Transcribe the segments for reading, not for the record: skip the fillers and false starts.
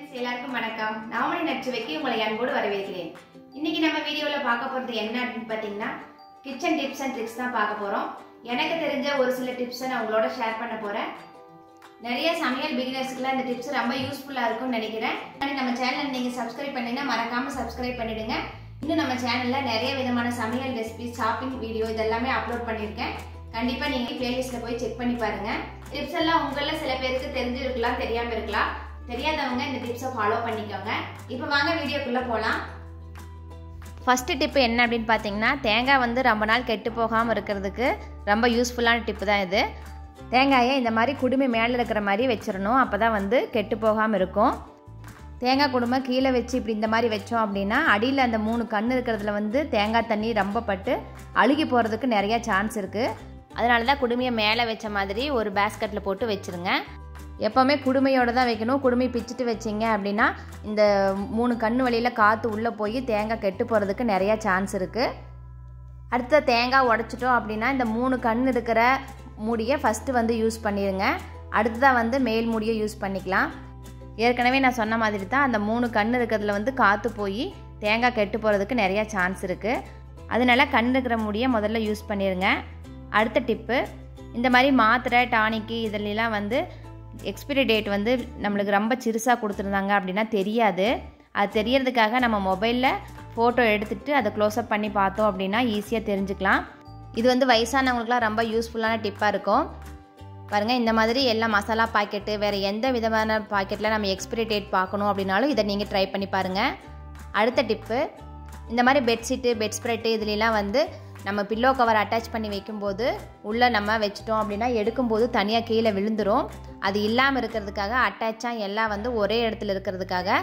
Friends எல்லாருக்கும் வணக்கம். நாமளே நட்சுவைக்கு உங்களை அன்போடு வரவேற்கிறேன். இன்னைக்கு நம்ம வீடியோல பார்க்க போறது என்ன அப்படினு பாத்தீங்கன்னா கிச்சன் டிப்ஸ் அண்ட் ட்ரிக்ஸ் தான் பார்க்க போறோம். எனக்கு தெரிஞ்ச ஒரு சில டிப்ஸ் நான் உங்களோட ஷேர் பண்ண போறேன். நிறைய சமையல் பிகினர்ஸ்க்குலாம் இந்த டிப்ஸ் ரொம்ப யூஸ்ஃபுல்லா இருக்கும்னு நினைக்கிறேன். நம்ம சேனலை நீங்க சப்ஸ்கிரைப் பண்ணீங்கன்னா மறக்காம சப்ஸ்கிரைப் பண்ணிடுங்க. இன்னும் நம்ம சேனல்ல நிறைய விதமான சமையல் ரெசிபி, ஷாப்பிங் வீடியோ இதெல்லாம் அப்லோட் பண்ணிருக்கேன். கண்டிப்பா நீங்க பிளேலிஸ்ட்ல போய் செக் பண்ணி பாருங்க. டிப்ஸ் எல்லாம் உங்கள சில பேருக்கு தெரிஞ்சிருக்கலாம், தெரியாம இருக்கலாம். தெரியாதவங்க இந்த டிப்ஸை ஃபாலோ பண்ணிக்கோங்க. இப்போ வாங்க வீடியோக்குள்ள போலாம். ஃபர்ஸ்ட் டிப் என்ன அப்படின்னு பார்த்தீங்கன்னா, தேங்காய் வந்து ரொம்ப நாள் கெட்டு போகாமல் இருக்கிறதுக்கு ரொம்ப யூஸ்ஃபுல்லான டிப்பு தான் இது. தேங்காயை இந்த மாதிரி குடுமி மேலே இருக்கிற மாதிரி வச்சிடணும். அப்போ தான் வந்து கெட்டு போகாமல் இருக்கும். தேங்காய் குடுமை கீழே வச்சு இப்படி இந்த மாதிரி வச்சோம் அப்படின்னா அடியில் அந்த 3 கண் இருக்கிறதுல வந்து தேங்காய் தண்ணி ரொம்ப பட்டு அழுகி போகிறதுக்கு நிறையா சான்ஸ் இருக்குது. அதனால தான் குடுமையை மேலே வச்ச மாதிரி ஒரு பேஸ்கெட்டில் போட்டு வச்சுருங்க. எப்போவுமே குடுமையோடு தான் வைக்கணும். குடுமி பிச்சுட்டு வச்சிங்க அப்படின்னா இந்த 3 கண் வழியில் காற்று உள்ளே போய் தேங்காய் கெட்டு போகிறதுக்கு நிறையா சான்ஸ் இருக்குது. அடுத்த தேங்காய் உடைச்சிட்டோம் அப்படின்னா இந்த 3 கண் இருக்கிற மூடியை ஃபஸ்ட்டு வந்து யூஸ் பண்ணிடுங்க. அடுத்ததாக வந்து மேல் மூடியை யூஸ் பண்ணிக்கலாம். ஏற்கனவே நான் சொன்ன மாதிரி தான் அந்த 3 கண் இருக்கிறதுல வந்து காற்று போய் தேங்காய் கெட்டு போகிறதுக்கு நிறையா சான்ஸ் இருக்குது. அதனால கண் இருக்கிற மூடியை முதல்ல யூஸ் பண்ணிடுங்க. அடுத்த டிப்பு, இந்த மாதிரி மாத்திரை, டானிக்கு இதிலெலாம் வந்து எக்ஸ்பிரி டேட் வந்து நம்மளுக்கு ரொம்ப சிறுசாக கொடுத்துருந்தாங்க அப்படின்னா தெரியாது. அது தெரியறதுக்காக நம்ம மொபைலில் ஃபோட்டோ எடுத்துகிட்டு அதை க்ளோஸ்அப் பண்ணி பார்த்தோம் அப்படின்னா ஈஸியாக தெரிஞ்சுக்கலாம். இது வந்து வயசானவங்களுக்குலாம் ரொம்ப யூஸ்ஃபுல்லான டிப்பாக இருக்கும். பாருங்கள், இந்த மாதிரி எல்லா மசாலா பாக்கெட்டு, வேறு எந்த விதமான பாக்கெட்டில் நம்ம எக்ஸ்பிரி டேட் பார்க்கணும் அப்படின்னாலும் இதை நீங்கள் ட்ரை பண்ணி பாருங்கள். அடுத்த டிப்பு, இந்த மாதிரி பெட்ஷீட்டு, பெட் ஸ்ப்ரெட்டு இதுலாம் வந்து நம்ம பில்லோ கவர் அட்டாச் பண்ணி வைக்கும்போது உள்ளே நம்ம வச்சிட்டோம் அப்படின்னா எடுக்கும்போது தனியாக கீழே விழுந்துடும். அது இல்லாமல் இருக்கிறதுக்காக அட்டாச்சாக எல்லாம் வந்து ஒரே இடத்துல இருக்கிறதுக்காக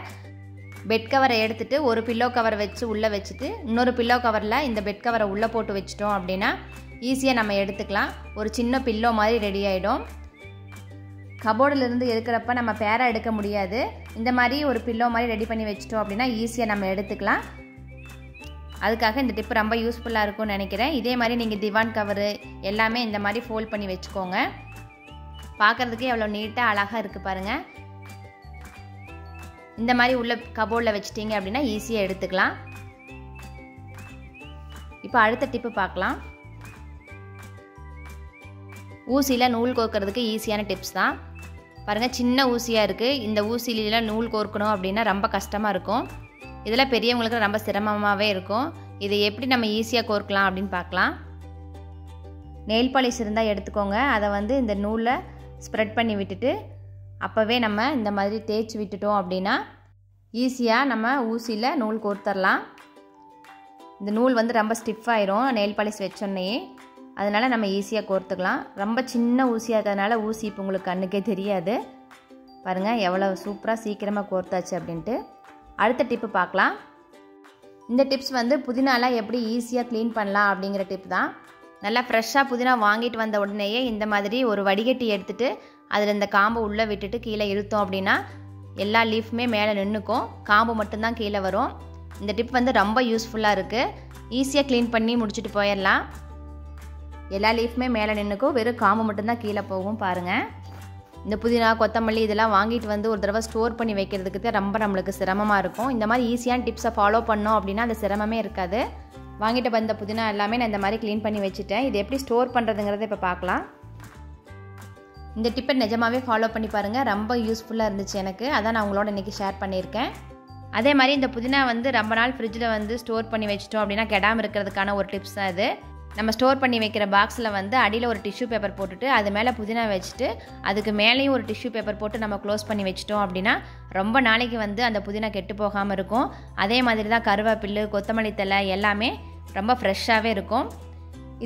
பெட் கவரை எடுத்துகிட்டு ஒரு பில்லோ கவர் வச்சு உள்ளே வச்சுட்டு இன்னொரு பில்லோ கவரில் இந்த பெட் கவரை உள்ளே போட்டு வச்சிட்டோம் அப்படின்னா ஈஸியாக நம்ம எடுத்துக்கலாம். ஒரு சின்ன பில்லோ மாதிரி ரெடி ஆகிடும். கபோர்டிலிருந்து எடுக்கிறப்ப நம்ம பேராக எடுக்க முடியாது. இந்த மாதிரி ஒரு பில்லோ மாதிரி ரெடி பண்ணி வச்சிட்டோம் அப்படின்னா ஈஸியாக நம்ம எடுத்துக்கலாம். அதுக்காக இந்த டிப் ரொம்ப யூஸ்ஃபுல்லாக இருக்கும்னு நினைக்கிறேன். இதே மாதிரி நீங்கள் திவான் கவரு எல்லாமே இந்த மாதிரி ஃபோல்ட் பண்ணி வச்சுக்கோங்க. பார்க்குறதுக்கு எவ்வளோ நீட்டாக அழகாக இருக்குது பாருங்கள். இந்த மாதிரி உள்ள கபோர்டில் வச்சிட்டிங்க அப்படின்னா ஈஸியாக எடுத்துக்கலாம். இப்போ அடுத்த டிப்பு பார்க்கலாம். ஊசியில் நூல் கோர்க்கறதுக்கு ஈஸியான டிப்ஸ் தான். பாருங்கள், சின்ன ஊசியாக இருக்குது. இந்த ஊசியிலாம் நூல் கோர்க்கணும் அப்படின்னா ரொம்ப கஷ்டமாக இருக்கும். இதில் பெரியவங்களுக்கு ரொம்ப சிரமமாகவே இருக்கும். இதை எப்படி நம்ம ஈஸியாக கோர்க்கலாம் அப்படின்னு பார்க்கலாம். நெயில் பாலிஷ் இருந்தால் எடுத்துக்கோங்க. அதை வந்து இந்த நூலில் ஸ்ப்ரெட் பண்ணி விட்டுட்டு அப்போவே நம்ம இந்த மாதிரி தேய்ச்சி விட்டுட்டோம் அப்படின்னா ஈஸியாக நம்ம ஊசியில் நூல் கோர்த்தரலாம். இந்த நூல் வந்து ரொம்ப ஸ்டிஃபாயிரும் நெயில் பாலிஷ் வச்சோன்னே. அதனால் நம்ம ஈஸியாக கோர்த்துக்கலாம். ரொம்ப சின்ன ஊசியாக இருக்கிறதுனால ஊசி இப்போ உங்களுக்கு கண்ணுக்கே தெரியாது. பாருங்கள் எவ்வளோ சூப்பராக சீக்கிரமாக கோர்த்தாச்சு அப்படின்ட்டு. அடுத்த டிப்பு பார்க்கலாம். இந்த டிப்ஸ் வந்து புதினாலாம் எப்படி ஈஸியாக க்ளீன் பண்ணலாம் அப்படிங்கிற டிப் தான். நல்லா ஃப்ரெஷ்ஷாக புதினா வாங்கிட்டு வந்த உடனேயே இந்த மாதிரி ஒரு வடிகட்டி எடுத்துகிட்டு அதில் இந்த காம்பை உள்ளே விட்டுட்டு கீழே இழுத்தோம் அப்படின்னா எல்லா லீஃப்மே மேலே நின்றுக்கும். காம்பு மட்டும்தான் கீழே வரும். இந்த டிப் வந்து ரொம்ப யூஸ்ஃபுல்லாக இருக்குது. ஈஸியாக க்ளீன் பண்ணி முடிச்சுட்டு போயிடலாம். எல்லா லீஃப்மே மேலே நின்றுக்கும், வெறும் காம்பு மட்டும்தான் கீழே போகும். பாருங்கள், இந்த புதினா, கொத்தமல்லி இதெல்லாம் வாங்கிட்டு வந்து ஒரு தடவை ஸ்டோர் பண்ணி வைக்கிறதுக்கு தான் ரொம்ப நம்மளுக்கு சிரமமாக இருக்கும். இந்த மாதிரி ஈஸியான டிப்ஸை ஃபாலோ பண்ணோம் அப்படின்னா அந்த சிரமமே இருக்காது. வாங்கிட்டு வந்த புதினா எல்லாமே நான் இந்த மாதிரி க்ளீன் பண்ணி வச்சுட்டேன். இது எப்படி ஸ்டோர் பண்ணுறதுங்கிறத இப்போ பார்க்கலாம். இந்த டிப்பை நிஜமாகவே ஃபாலோ பண்ணி பாருங்கள். ரொம்ப யூஸ்ஃபுல்லாக இருந்துச்சு எனக்கு. அதான் நான் உங்களோட இன்றைக்கி ஷேர் பண்ணியிருக்கேன். அதே மாதிரி இந்த புதினா வந்து ரொம்ப நாள் ஃப்ரிட்ஜில் வந்து ஸ்டோர் பண்ணி வச்சிட்டோம் அப்படின்னா கெடாமல் இருக்கிறதுக்கான ஒரு டிப்ஸ் தான் இது. நம்ம ஸ்டோர் பண்ணி வைக்கிற பாக்ஸில் வந்து அடியில் ஒரு டிஷ்யூ பேப்பர் போட்டுட்டு அது மேலே புதினா வச்சுட்டு அதுக்கு மேலேயும் ஒரு டிஷ்யூ பேப்பர் போட்டு நம்ம க்ளோஸ் பண்ணி வச்சிட்டோம் அப்படின்னா ரொம்ப நாளைக்கு வந்து அந்த புதினா கெட்டு போகாமல் இருக்கும். அதே மாதிரி தான் கருவேப்பிலை, கொத்தமல்லி தழை எல்லாமே ரொம்ப ஃப்ரெஷ்ஷாகவே இருக்கும்.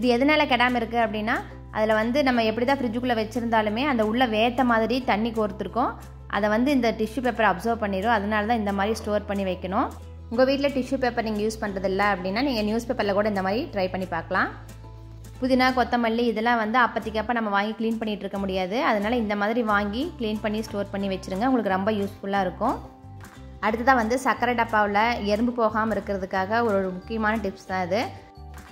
இது எதனால் கெடாமல் இருக்குது அப்படின்னா அதில் வந்து நம்ம எப்படி தான் ஃப்ரிட்ஜுக்குள்ளே வச்சுருந்தாலுமே அந்த உள்ள வேத்த மாதிரி தண்ணி கோர்த்துருக்கோம். அதை வந்து இந்த டிஷ்யூ பேப்பர் அப்சர்வ் பண்ணிடும். அதனால தான் இந்த மாதிரி ஸ்டோர் பண்ணி வைக்கணும். உங்கள் வீட்டில் டிஷ்யூ பேப்பர் நீங்கள் யூஸ் பண்ணுறதில்ல அப்படின்னா நீங்கள் நியூஸ் பேப்பரில் கூட இந்த மாதிரி ட்ரை பண்ணி பார்க்கலாம். புதினா, கொத்தமல்லி இதெல்லாம் வந்து அப்போதைக்கப்போ நம்ம வாங்கி க்ளீன் பண்ணிகிட்டு இருக்க முடியாது. அதனால் இந்த மாதிரி வாங்கி க்ளீன் பண்ணி ஸ்டோர் பண்ணி வச்சுருங்க. உங்களுக்கு ரொம்ப யூஸ்ஃபுல்லாக இருக்கும். அடுத்ததாக வந்து சர்க்கரை டப்பாவில் எறும்பு போகாமல் இருக்கிறதுக்காக ஒரு முக்கியமான டிப்ஸ் தான் இது.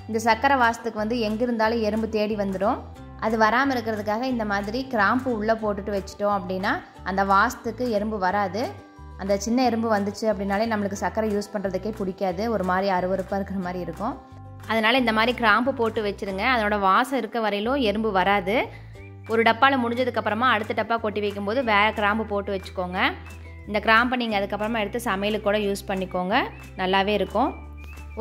இந்த சர்க்கரை வாசத்துக்கு வந்து எங்கே இருந்தாலும் எறும்பு தேடி வந்துடும். அது வராமல் இருக்கிறதுக்காக இந்த மாதிரி கிராம்பு உள்ளே போட்டுட்டு வச்சிட்டோம் அப்படின்னா அந்த வாசத்துக்கு எறும்பு வராது. அந்த சின்ன எறும்பு வந்துச்சு அப்படின்னாலே நம்மளுக்கு சர்க்கரை யூஸ் பண்ணுறதுக்கே பிடிக்காது, ஒரு மாதிரி அருவருப்பாக இருக்கிற மாதிரி இருக்கும். அதனால் இந்த மாதிரி கிராம்பு போட்டு வச்சுருங்க. அதனோட வாசம் இருக்க வரையிலும் எறும்பு வராது. ஒரு டப்பாவில் முடிஞ்சதுக்கப்புறமா அடுத்த டப்பா கொட்டி வைக்கும்போது வேறு கிராம்பு போட்டு வச்சுக்கோங்க. இந்த கிராம்பை நீங்கள் அதுக்கப்புறமா எடுத்து சமையலுக்கு கூட யூஸ் பண்ணிக்கோங்க, நல்லாவே இருக்கும்.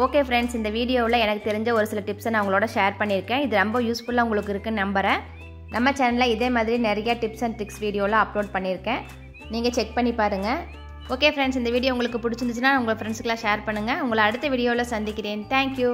ஓகே ஃப்ரெண்ட்ஸ், இந்த வீடியோவில் எனக்கு தெரிஞ்ச ஒரு சில டிப்ஸை நான் உங்களோட ஷேர் பண்ணியிருக்கேன். இது ரொம்ப யூஸ்ஃபுல்லாக உங்களுக்கு இருக்குன்னு நம்புகிறேன். நம்ம சேனலில் இதே மாதிரி நிறைய டிப்ஸ் அண்ட் ட்ரிக்ஸ் வீடியோவில் அப்லோட் பண்ணியிருக்கேன், நீங்கள் செக் பண்ணி பாருங்கள். ஓகே ஃப்ரெண்ட்ஸ், இந்த வீடியோ உங்களுக்கு பிடிச்சிருந்துச்சுன்னா உங்கள் ஃப்ரெண்ட்ஸுக்கெல்லாம் ஷேர் பண்ணுங்கள். உங்களை அடுத்த வீடியோவில் சந்திக்கிறேன். தேங்க்யூ.